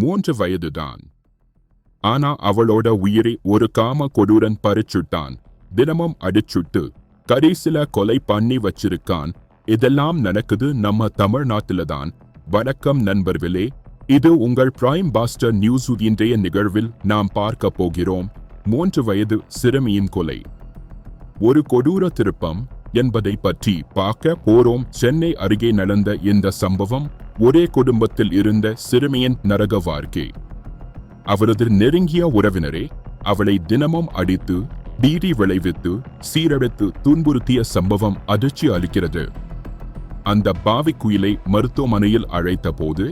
3 வயதுதான். ஆனா அவளோட உயிரை ஒரு காம கொடூரன் பறிச்சுட்டான். தினமும் அடிச்சுட்டு கடைசில கொலை பண்ணி வச்சிருக்கான். இதெல்லாம் நடக்குது நம்ம தமிழ்நாட்டில தான். வணக்கம் நண்பர்களே, இது உங்கள் பிரைம் பாஸ்டர் நியூஸ். இன்றைய நிகழ்வில் நாம் பார்க்க போகிறோம் 3 வயது சிறுமியின் கொலை. ஒரு கொடூர திருப்பம் என்பதை பற்றி பார்க்க போறோம். சென்னை அருகே நடந்த இந்த சம்பவம் ஒரே குடும்பத்தில் இருந்த சிறுமியின் நரக வாழ்க்கை. அவரது நெருங்கிய உறவினரே அவளை தினமும் அடித்து பீதி விளைவித்து சீரழித்து துன்புறுத்திய சம்பவம் அதிர்ச்சி அளிக்கிறது. அந்த பாவி குயிலை மருத்துவமனையில் அழைத்த போது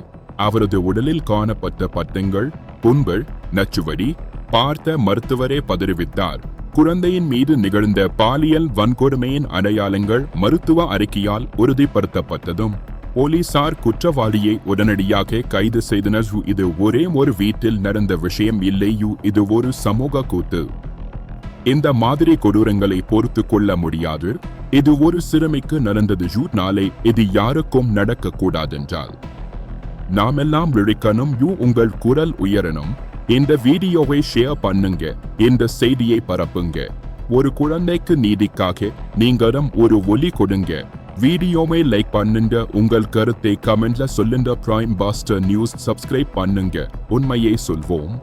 அவரது உடலில் காணப்பட்ட பட்டங்கள், புண்கள், நச்சுவடி பார்த்த மருத்துவரே பதறிவிட்டார். குழந்தையின் மீது நிகழ்ந்த பாலியல் வன்கொடுமையின் அடையாளங்கள் மருத்துவ அறிக்கையால் உறுதிப்படுத்தப்பட்டதும் போலீசார் குற்றவாளியை உடனடியாக கைது செய்தனர். இது ஒரே ஒரு வீட்டில் நடந்த விஷயம் இல்லை, இது ஒரு சமூக கூத்து. இந்த மாதிரி கொடூரங்களை பொறுத்து கொள்ள முடியாது. இது ஒரு சிறுமிக்கு நடந்தது. நாளை இது யாருக்கும் நடக்க கூடாதென்றால் நாமெல்லாம் விழிக்கணும். உங்கள் குரல் உயரணும். இந்த வீடியோவை ஷேர் பண்ணுங்க, இந்த செய்தியை பரப்புங்க. ஒரு குழந்தைக்கு நீதிக்காக நீங்களும் ஒரு ஒலி கொடுங்க. வீடியோவை லைக் பண்ணுங்க, உங்கள் கருத்தை கமெண்ட்ல சொல்லுங்க. பிரைம் பாஸ்டர் நியூஸ் சப்ஸ்கிரைப் பண்ணுங்க. உண்மையை சொல்வோம்.